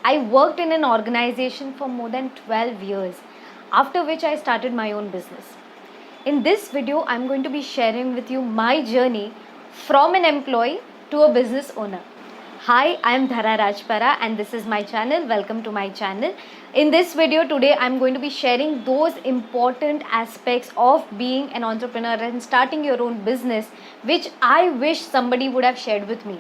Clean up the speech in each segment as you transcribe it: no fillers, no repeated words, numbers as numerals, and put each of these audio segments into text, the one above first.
I worked in an organization for more than 12 years, after which I started my own business. In this video, I'm going to be sharing with you my journey from an employee to a business owner. Hi, I'm Dhara Rajpara and this is my channel. Welcome to my channel. In this video today, I'm going to be sharing those important aspects of being an entrepreneur and starting your own business, which I wish somebody would have shared with me,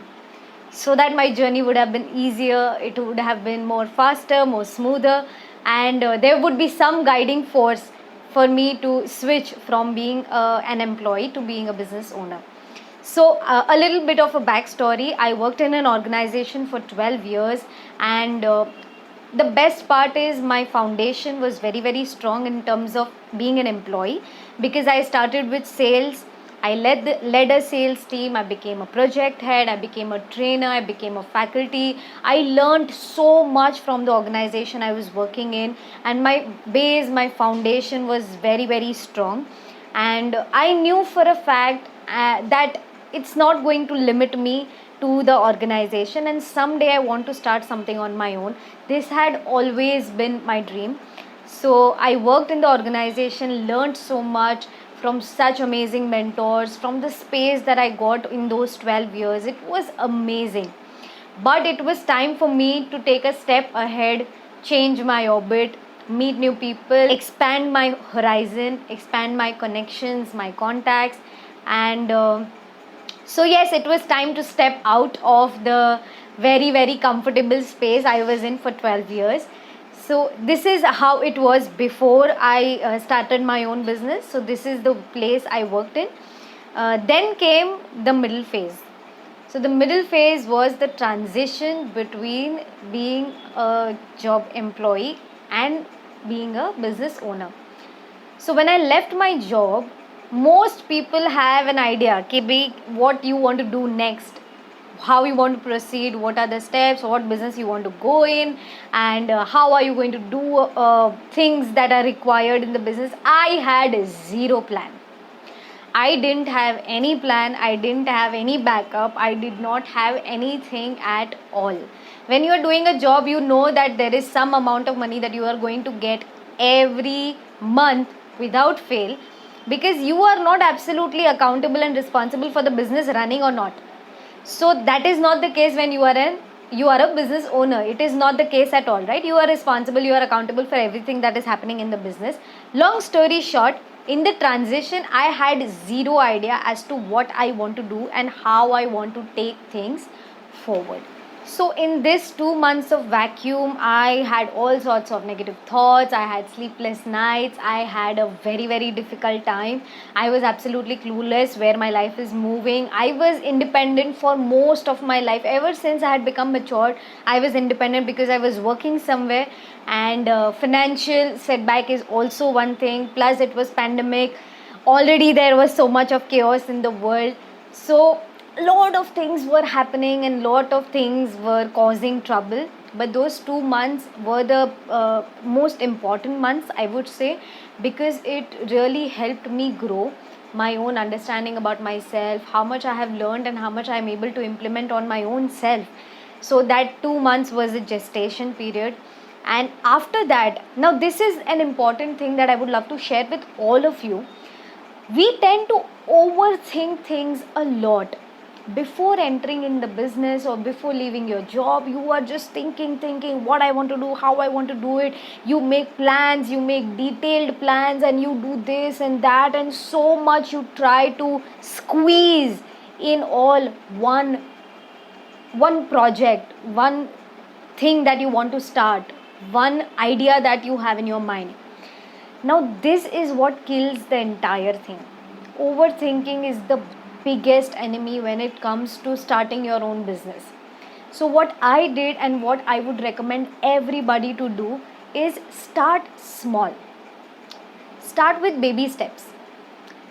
so that my journey would have been easier, it would have been more faster, more smoother, and there would be some guiding force for me to switch from being an employee to being a business owner. So a little bit of a backstory. I worked in an organization for 12 years, and the best part is my foundation was very strong in terms of being an employee, because I started with sales. I led a sales team. I became a project head. I became a trainer. I became a faculty. I learned so much from the organization I was working in, and my foundation was very strong. And I knew for a fact that it's not going to limit me to the organization, and someday I want to start something on my own. This had always been my dream. So I worked in the organization, learned so much from such amazing mentors, from the space that I got in those 12 years. It was amazing. But it was time for me to take a step ahead, change my orbit, meet new people, expand my horizon, expand my connections, my contacts. And so yes, it was time to step out of the very comfortable space I was in for 12 years. So this is how it was before I started my own business. So this is the place I worked in. Then came the middle phase. So the middle phase was the transition between being a job employee and being a business owner. So when I left my job, most people have an idea what you want to do next, how you want to proceed, what are the steps, what business you want to go in, and how are you going to do things that are required in the business. I had zero plan. I didn't have any plan. I didn't have any backup. I did not have anything at all. When you are doing a job, you know that there is some amount of money that you are going to get every month without fail, because you are not absolutely accountable and responsible for the business running or not. So that is not the case when you are a business owner. It is not the case at all, right? You are responsible, you are accountable for everything that is happening in the business. Long story short, in the transition, I had zero idea as to what I want to do and how I want to take things forward. So in this 2 months of vacuum, I had all sorts of negative thoughts. I had sleepless nights. I had a very difficult time. I was absolutely clueless where my life is moving. I was independent for most of my life. Ever since I had become mature, I was independent because I was working somewhere, and financial setback is also one thing. Plus it was pandemic. Already there was so much of chaos in the world. So lot of things were happening and lot of things were causing trouble, but those 2 months were the most important months, I would say, because it really helped me grow my own understanding about myself, how much I have learned and how much I am able to implement on my own self. So that 2 months was a gestation period. And after that, now this is an important thing that I would love to share with all of you. We tend to overthink things a lot. Before entering in the business or before leaving your job, you are just thinking what I want to do, how I want to do it. You make plans, you make detailed plans, and you do this and that, and so much you try to squeeze in all one project, one thing that you want to start, one idea that you have in your mind. Now this is what kills the entire thing. Overthinking is the biggest enemy when it comes to starting your own business. So what I did and what I would recommend everybody to do is start small. Start with baby steps.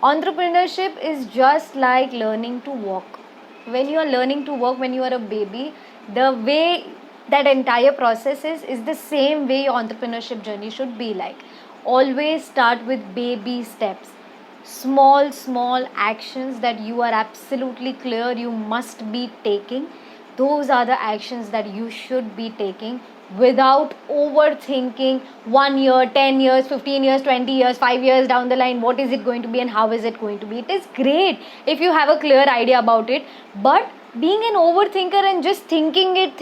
Entrepreneurship is just like learning to walk. When you are learning to walk, when you are a baby, the way that entire process is the same way your entrepreneurship journey should be like. Always start with baby steps. Small actions that you are absolutely clear you must be taking. Those are the actions that you should be taking without overthinking 1 year, 10 years, 15 years, 20 years, 5 years down the line, what is it going to be and how is it going to be. It is great if you have a clear idea about it, but being an overthinker and just thinking it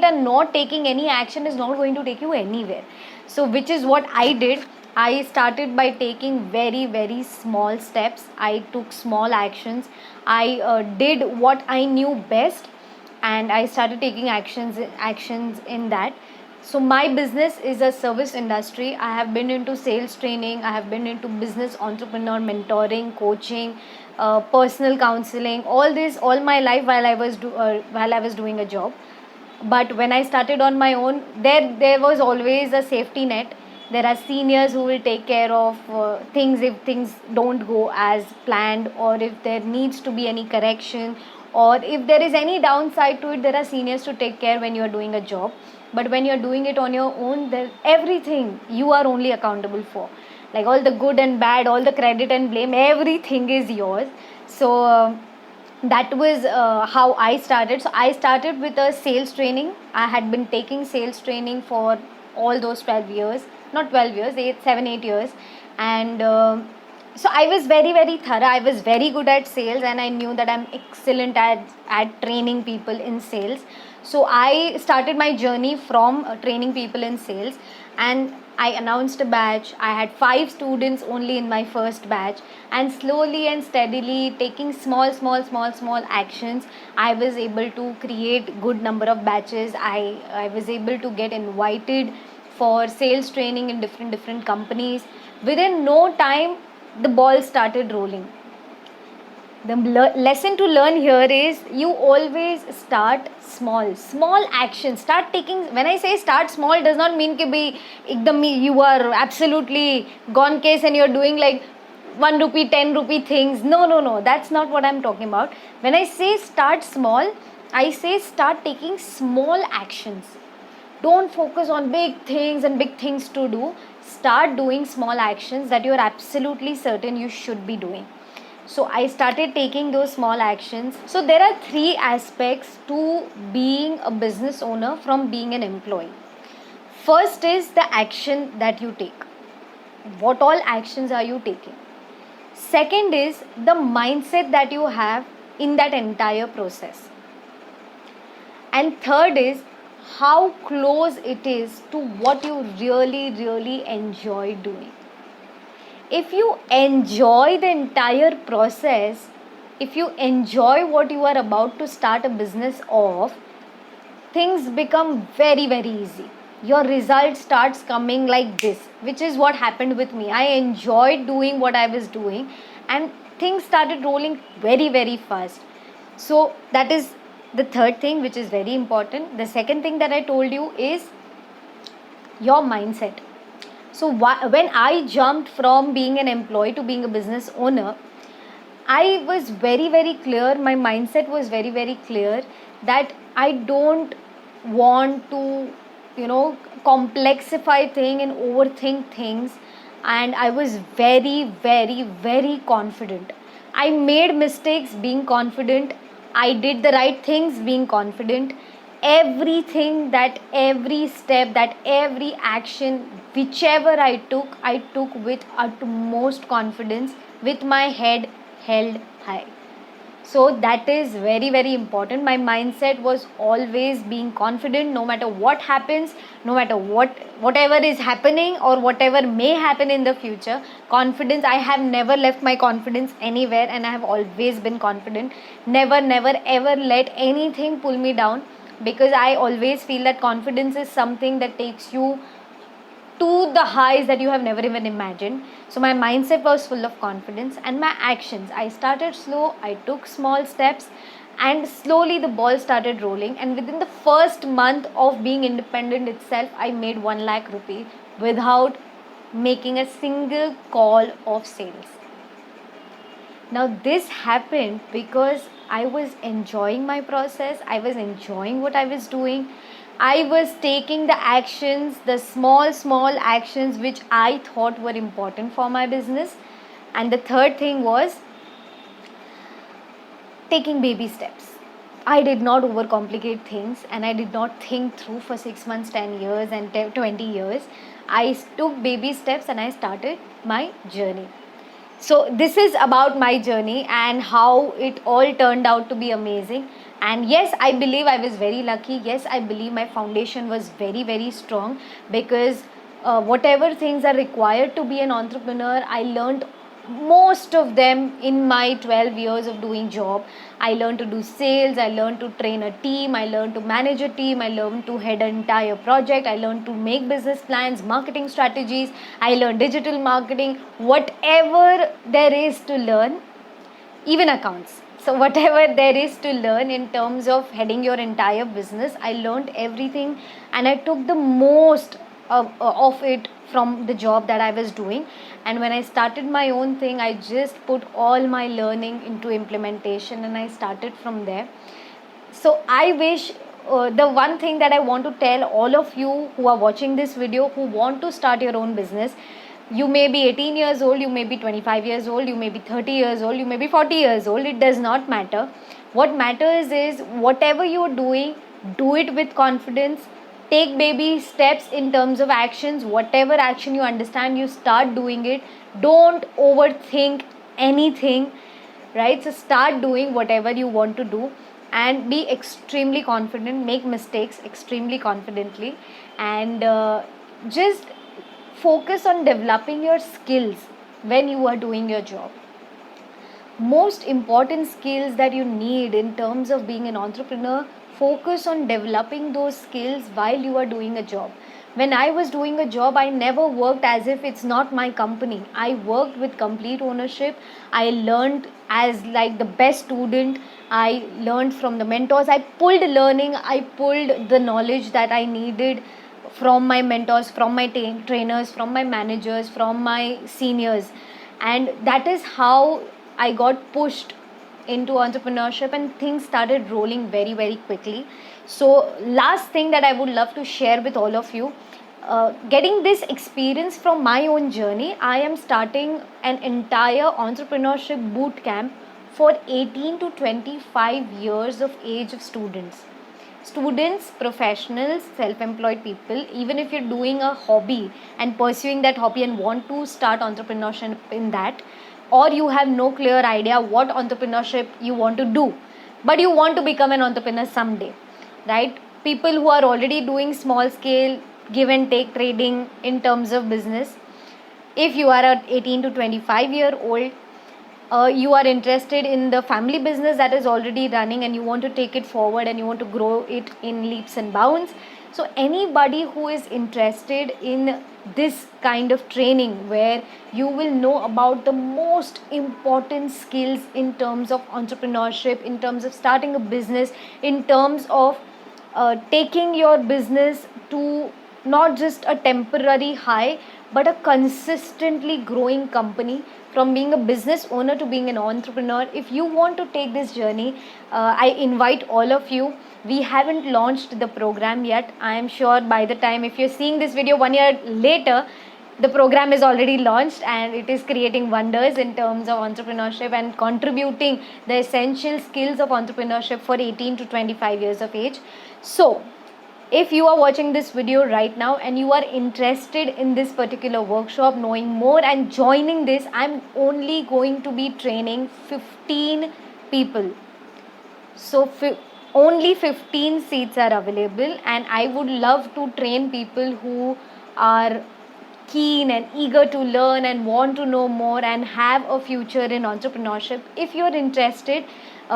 and not taking any action is not going to take you anywhere. So which is what I did. I started by taking very, very small steps. I took small actions. I did what I knew best, and I started taking actions in that. So my business is a service industry. I have been into sales training. I have been into business entrepreneur mentoring, coaching, personal counseling. All this all my life while I was doing a job. But when I started on my own, there was always a safety net. There are seniors who will take care of things if things don't go as planned, or if there needs to be any correction, or if there is any downside to it, there are seniors to take care when you are doing a job. But when you are doing it on your own, there everything you are only accountable for, like all the good and bad, all the credit and blame, everything is yours. So that was how I started. So I started with a sales training. I had been taking sales training for all those 12 years, not 12 years, 8 years. And so I was very, very thorough. I was very good at sales, and I knew that I'm excellent at training people in sales. So I started my journey from training people in sales, and I announced a batch. I had 5 students only in my first batch, and slowly and steadily taking small actions, I was able to create good number of batches. I was able to get invited for sales training in different companies. Within no time, the ball started rolling. The lesson to learn here is you always start small actions. Start taking, when I say start small, does not mean you are absolutely gone case and you're doing like 1 rupee 10 rupee things. No, that's not what I'm talking about. When I say start small, I say start taking small actions. Don't focus on big things and big things to do. Start doing small actions that you're absolutely certain you should be doing. So I started taking those small actions. So there are 3 aspects to being a business owner from being an employee. First is the action that you take. What all actions are you taking? Second is the mindset that you have in that entire process. And third is how close it is to what you really, really enjoy doing. If you enjoy the entire process, if you enjoy what you are about to start a business of, things become very, very easy. Your result starts coming like this, which is what happened with me. I enjoyed doing what I was doing, and things started rolling very, very fast. So that is the third thing, which is very important. The second thing that I told you is your mindset. So when I jumped from being an employee to being a business owner, I was very, very clear. My mindset was very, very clear that I don't want to, complexify things and overthink things. And I was very, very, very confident. I made mistakes being confident. I did the right things being confident. Everything, that every step, that every action, whichever I took with utmost confidence, with my head held high. So that is very, very important. My mindset was always being confident, no matter what happens, no matter whatever is happening or whatever may happen in the future. Confidence, I have never left my confidence anywhere, and I have always been confident. Never, ever let anything pull me down, because I always feel that confidence is something that takes you to the highs that you have never even imagined. So my mindset was full of confidence, and my actions, I started slow, I took small steps, and slowly the ball started rolling. And within the first month of being independent itself, I made 1 lakh rupee without making a single call of sales. Now this happened because I was enjoying my process. I was enjoying what I was doing. I was taking the actions, the small actions which I thought were important for my business. And the third thing was taking baby steps. I did not overcomplicate things, and I did not think through for 6 months, 10 years, and 20 years. I took baby steps and I started my journey. So, this is about my journey and how it all turned out to be amazing. And yes, I believe I was very lucky. Yes, I believe my foundation was very, very strong, because whatever things are required to be an entrepreneur, I learned most of them in my 12 years of doing job. I learned to do sales, I learned to train a team, I learned to manage a team, I learned to head an entire project, I learned to make business plans, marketing strategies, I learned digital marketing, whatever there is to learn, even accounts. So whatever there is to learn in terms of heading your entire business, I learned everything, and I took the most of it from the job that I was doing. And when I started my own thing, I just put all my learning into implementation, and I started from there. So I wish, the one thing that I want to tell all of you who are watching this video, who want to start your own business, you may be 18 years old, you may be 25 years old, you may be 30 years old, you may be 40 years old, it does not matter. What matters is, whatever you are doing, do it with confidence. Take baby steps in terms of actions. Whatever action you understand, you start doing it. Don't overthink anything, right? So start doing whatever you want to do, and be extremely confident. Make mistakes extremely confidently, and just focus on developing your skills when you are doing your job. Most important skills that you need in terms of being an entrepreneur, focus on developing those skills while you are doing a job. When I was doing a job, I never worked as if it's not my company. I worked with complete ownership. I learned as like the best student. I learned from the mentors. I pulled learning, I pulled the knowledge that I needed from my mentors, from my trainers, from my managers, from my seniors. And that is how I got pushed into entrepreneurship, and things started rolling very, very quickly. So last thing that I would love to share with all of you, getting this experience from my own journey, I am starting an entire entrepreneurship boot camp for 18 to 25 years of age of students, professionals, self-employed people. Even if you're doing a hobby and pursuing that hobby and want to start entrepreneurship in that, or you have no clear idea what entrepreneurship you want to do, but you want to become an entrepreneur someday, right? People who are already doing small scale give and take trading in terms of business. If you are an 18 to 25-year-old, you are interested in the family business that is already running, and you want to take it forward and you want to grow it in leaps and bounds. So anybody who is interested in this kind of training, where you will know about the most important skills in terms of entrepreneurship, in terms of starting a business, in terms of taking your business to not just a temporary high, but a consistently growing company, from being a business owner to being an entrepreneur. If you want to take this journey, I invite all of you. We haven't launched the program yet. I am sure by the time, if you're seeing this video 1 year later, the program is already launched, and it is creating wonders in terms of entrepreneurship and contributing the essential skills of entrepreneurship for 18 to 25 years of age. So if you are watching this video right now and you are interested in this particular workshop, knowing more and joining this, I'm only going to be training 15 people. So only 15 seats are available, and I would love to train people who are keen and eager to learn and want to know more and have a future in entrepreneurship. If you're interested,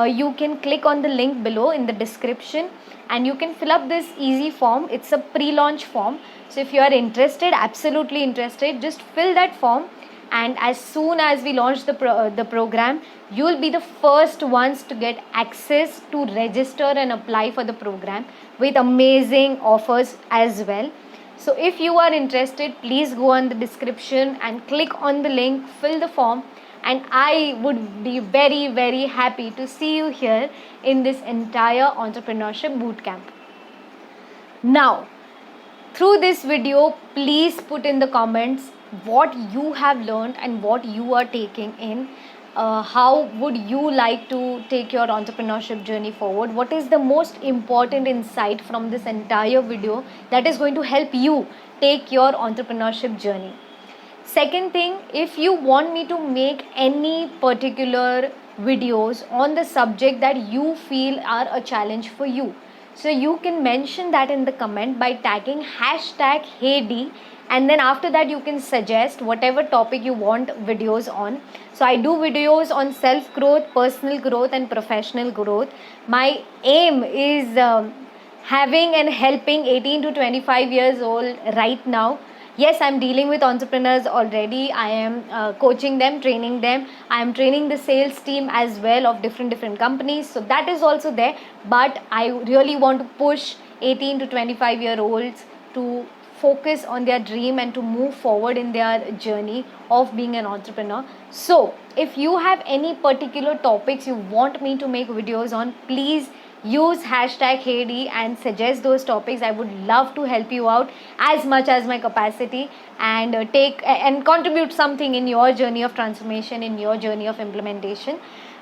you can click on the link below in the description, and you can fill up this easy form. It's a pre-launch form. So if you are interested, absolutely interested, just fill that form, and as soon as we launch the program, you will be the first ones to get access to register and apply for the program with amazing offers as well. So if you are interested, please go on the description and click on the link, fill the form, and I would be very, very happy to see you here in this entire entrepreneurship bootcamp. Now, through this video, please put in the comments what you have learned and what you are taking in. how would you like to take your entrepreneurship journey forward? What is the most important insight from this entire video that is going to help you take your entrepreneurship journey? Second thing, if you want me to make any particular videos on the subject that you feel are a challenge for you, so you can mention that in the comment by tagging hashtag HeyD, and then after that you can suggest whatever topic you want videos on. So I do videos on self growth, personal growth and professional growth. My aim is having and helping 18 to 25 years old right now. Yes, I'm dealing with entrepreneurs already. I am coaching them, training them. I am training the sales team as well of different companies, so that is also there. But I really want to push 18 to 25 year olds to focus on their dream and to move forward in their journey of being an entrepreneur. So if you have any particular topics you want me to make videos on, please use hashtag HeyD and suggest those topics. I would love to help you out as much as my capacity, and take and contribute something in your journey of transformation, in your journey of implementation.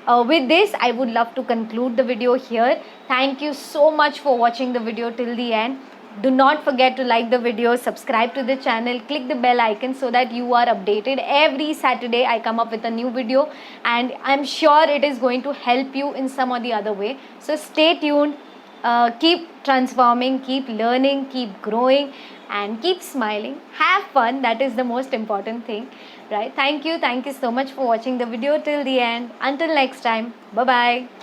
With this, I would love to conclude the video here. Thank you so much for watching the video till the end. Do not forget to like the video, subscribe to the channel, click the bell icon so that you are updated. Every Saturday I come up with a new video, and I'm sure it is going to help you in some or the other way. So stay tuned, keep transforming, keep learning, keep growing, and keep smiling. Have fun, that is the most important thing, right? Thank you so much for watching the video till the end. Until next time, bye bye.